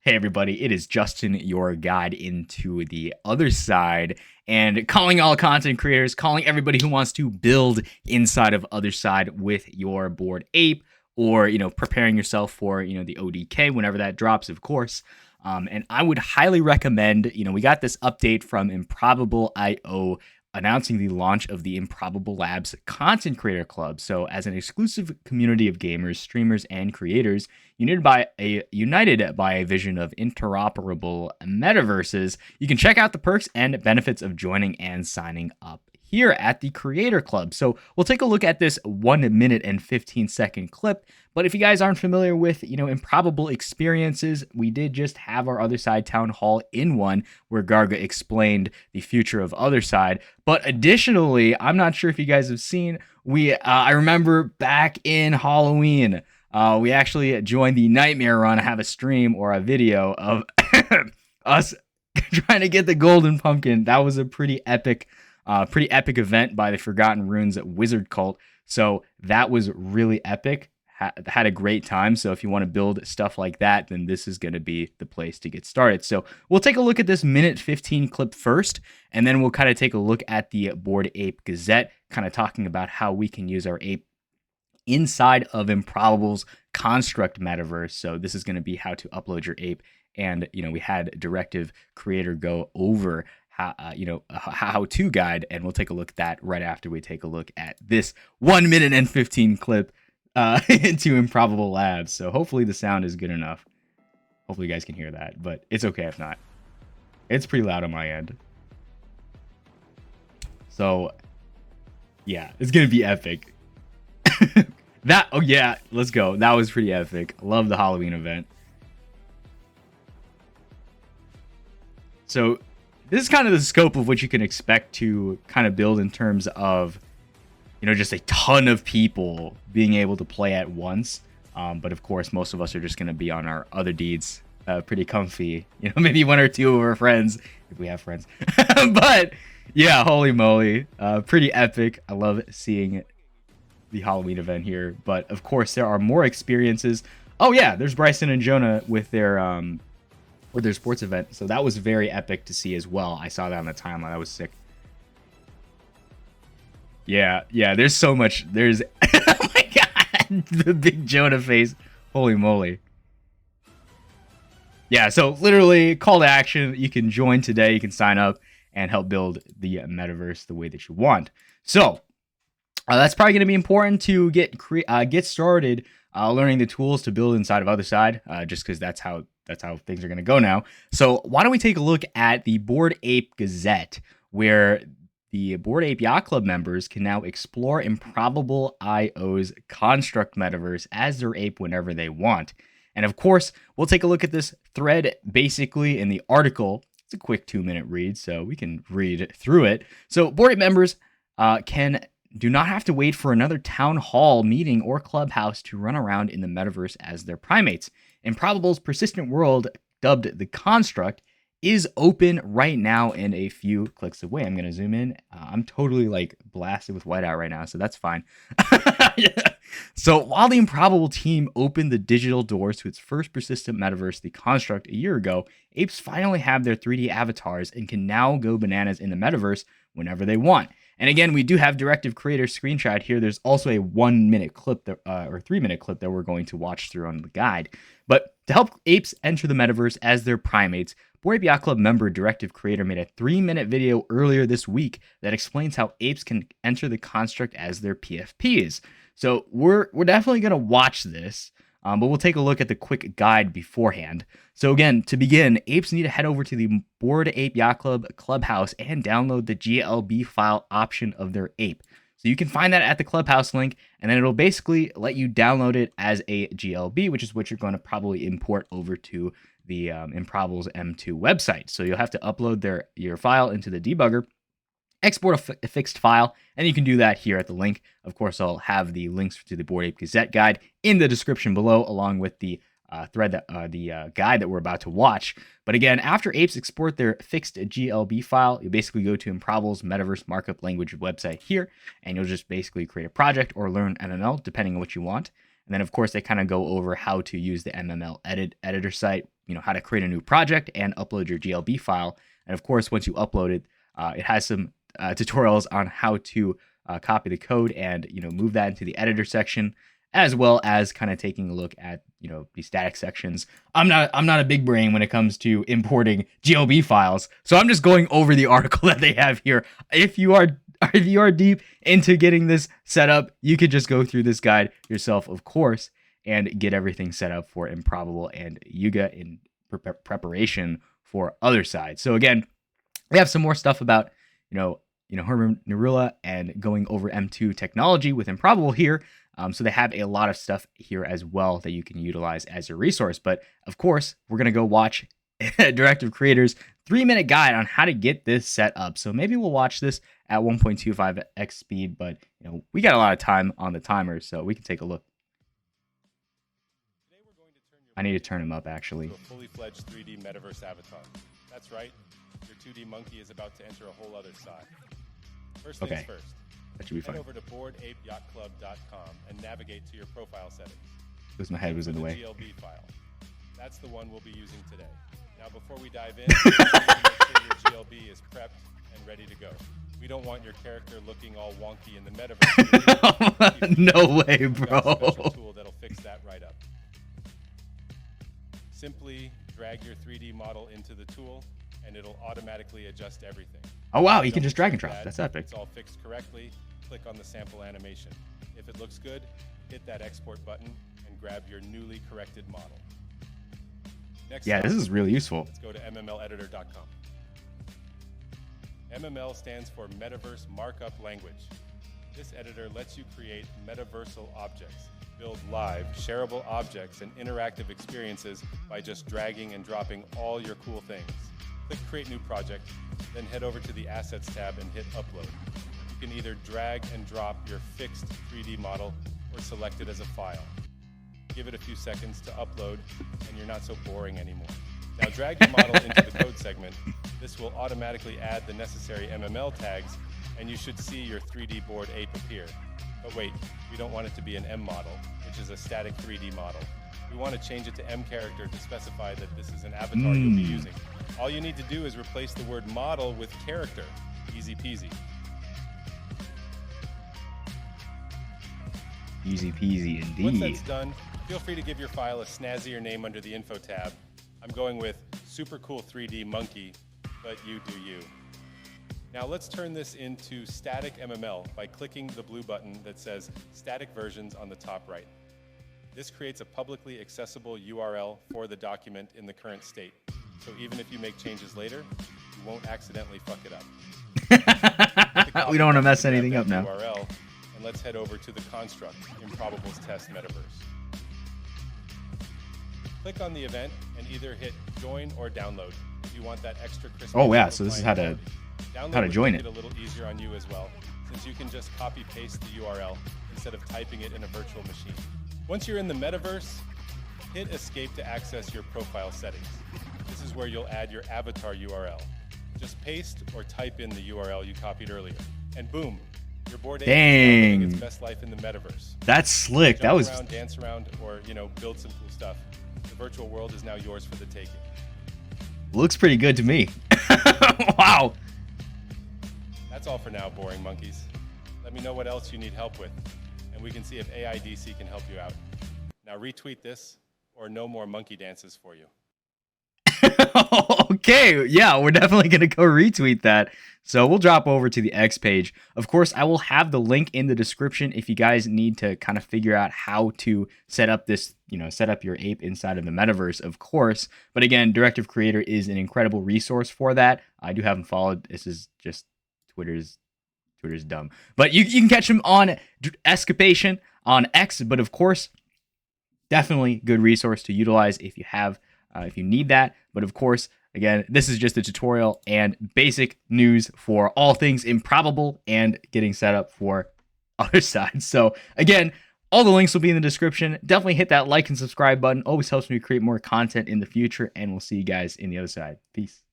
Hey everybody, it is Justin, your guide into the other side, and calling all content creators, calling everybody who wants to build inside of Otherside with your Bored Ape, or preparing yourself for the ODK whenever that drops, of course. And I would highly recommend. We got this update from Improbable IO announcing the launch of the Improbable Labs Content Creator Club. So, as an exclusive community of gamers, streamers, and creators, united by a vision of interoperable metaverses, you can check out the perks and benefits of joining and signing up here at the Creator Club. So we'll take a look at this 1 minute and 15-second clip. But if you guys aren't familiar with, improbable experiences, we did just have our Otherside town hall in one where Garga explained the future of Otherside. But additionally, I'm not sure if you guys have seen, I remember back in Halloween, we actually joined the Nightmare Run, have a stream or a video of us trying to get the golden pumpkin. That was a pretty epic event by the Forgotten Runes Wizard Cult. So that was really epic. Had a great time. So if you want to build stuff like that, then this is going to be the place to get started. So we'll take a look at this minute 15 clip first, and then we'll kind of take a look at the Bored Ape Gazette, kind of talking about how we can use our ape inside of Improbable's construct metaverse. So this is going to be how to upload your ape. And, we had Directive Creator go over how-to guide, and we'll take a look at that right after we take a look at this 1 minute and 15 clip into Improbable Labs. So hopefully the sound is good enough. Hopefully you guys can hear that, but it's okay if not. It's pretty loud on my end. So yeah, it's gonna be epic. Oh yeah, let's go. That was pretty epic. Love the Halloween event. So this is kind of the scope of what you can expect to kind of build in terms of, just a ton of people being able to play at once. But of course, most of us are just going to be on our other deeds, pretty comfy. Maybe one or two of our friends, if we have friends. But yeah, holy moly, pretty epic. I love seeing the Halloween event here. But of course, there are more experiences. Oh yeah, there's Bryson and Jonah with their sports event. So that was very epic to see as well. I saw that on the timeline. That was sick. Yeah, there's so much. There's oh my god, the big Jonah face. Holy moly. Yeah, so literally call to action. You can join today. You can sign up and help build the metaverse the way that you want. So that's probably going to be important to get started learning the tools to build inside of Otherside, just because that's how things are going to go now. So why don't we take a look at the Bored Ape Gazette, where the Bored Ape Yacht Club members can now explore Improbable IO's construct metaverse as their ape whenever they want. And of course, we'll take a look at this thread basically in the article. It's a quick 2-minute read, so we can read through it. So Bored Ape members do not have to wait for another town hall meeting or clubhouse to run around in the metaverse as their primates. Improbable's persistent world, dubbed the Construct, is open right now and a few clicks away. I'm going to zoom in. I'm totally blasted with whiteout right now, so that's fine. Yeah. So while the Improbable team opened the digital doors to its first persistent metaverse, the Construct, a year ago, apes finally have their 3D avatars and can now go bananas in the metaverse whenever they want. And again, we do have Directive Creator screenshot here. There's also a 1 minute clip or 3-minute clip that we're going to watch through on the guide. But to help apes enter the metaverse as their primates, Bored Ape Yacht Club member Directive Creator made a 3-minute video earlier this week that explains how apes can enter the construct as their PFPs. So we're definitely going to watch this, but we'll take a look at the quick guide beforehand. So again, to begin, apes need to head over to the Bored Ape Yacht Club Clubhouse and download the GLB file option of their ape. So you can find that at the Clubhouse link, and then it'll basically let you download it as a GLB, which is what you're going to probably import over to the Improbable's M2 website. So you'll have to upload your file into the debugger, export a fixed file, and you can do that here at the link. Of course, I'll have the links to the Bored Ape Gazette guide in the description below, along with the guide that we're about to watch. But again, after apes export their fixed GLB file, you basically go to Improbable's Metaverse Markup Language website here, and you'll just basically create a project or learn NNL, depending on what you want. And then, of course, they kind of go over how to use the MML editor site, how to create a new project and upload your GLB file. And of course, once you upload it, it has some tutorials on how to copy the code and, move that into the editor section, as well as kind of taking a look at, the static sections. I'm not a big brain when it comes to importing GLB files, so I'm just going over the article that they have here. If you are deep into getting this set up, you could just go through this guide yourself, of course, and get everything set up for Improbable and Yuga in preparation for Otherside. So again, we have some more stuff about, Herman Narula and going over M2 technology with Improbable here. So they have a lot of stuff here as well that you can utilize as a resource. But of course, we're going to go watch Directive Creator's 3-minute guide on how to get this set up. So maybe we'll watch this at 1.25x speed, but we got a lot of time on the timer, so we can take a look. I need to turn him up, actually. To a fully fledged 3D metaverse avatar. That's right. Your 2D monkey is about to enter a whole other side. First things first. That should be fun. Head over to boardapeyachtclub.com and navigate to your profile settings. Because my head was in the way. GLB file. That's the one we'll be using today. Now, before we dive in, make sure your GLB is prepped and ready to go. We don't want your character looking all wonky in the metaverse. No way, bro. We've got a special tool that'll fix that right up. Simply drag your 3D model into the tool, and it'll automatically adjust everything. Oh wow, you can just drag and drop. That's epic. It's all fixed correctly. Click on the sample animation. If it looks good, hit that export button and grab your newly corrected model. Next this is really useful. Let's go to mmleditor.com. MML stands for Metaverse Markup Language. This editor lets you create metaversal objects, build live, shareable objects and interactive experiences by just dragging and dropping all your cool things. Click Create New Project, then head over to the Assets tab and hit Upload. You can either drag and drop your fixed 3D model or select it as a file. Give it a few seconds to upload, and you're not so boring anymore. Now drag your model into the code segment. This will automatically add the necessary MML tags, and you should see your 3D board ape appear. But wait, we don't want it to be an M model, which is a static 3D model. We want to change it to M character to specify that this is an avatar you'll be using. All you need to do is replace the word model with character. Easy peasy. Easy peasy indeed. Once that's done, feel free to give your file a snazzier name under the info tab. I'm going with super cool 3D monkey, but you do you. Now let's turn this into static MML by clicking the blue button that says static versions on the top right. This creates a publicly accessible URL for the document in the current state. So even if you make changes later, you won't accidentally fuck it up. We don't want to mess anything up now. URL, and let's head over to the construct, Improbable's test metaverse. Click on the event and either hit join or download if you want that extra crisp. Oh yeah, so this is how to join it. A little easier on you as well, since you can just copy paste the URL instead of typing it in a virtual machine. Once you're in the metaverse, hit escape to access your profile settings. This is where you'll add your avatar URL. Just paste or type in the URL you copied earlier, and boom, your board ape is living its best life in the metaverse. That's slick. Jump that was around, dance around, or build some cool stuff. The virtual world is now yours for the taking. Looks pretty good to me. Wow. That's all for now, boring monkeys. Let me know what else you need help with, and we can see if AIDC can help you out. Now retweet this, or no more monkey dances for you. Okay, yeah, we're definitely going to go retweet that. So we'll drop over to the X page. Of course, I will have the link in the description if you guys need to kind of figure out how to set up this, set up your ape inside of the metaverse, of course. But again, Directive Creator is an incredible resource for that. I do have him followed. This is just Twitter's dumb. But you can catch him on Escapation on X. But of course, definitely good resource to utilize if you need that. But of course, again, this is just a tutorial and basic news for all things Improbable and getting set up for Otherside. So again, all the links will be in the description. Definitely hit that like and subscribe button. Always helps me create more content in the future. And we'll see you guys in the other side. Peace.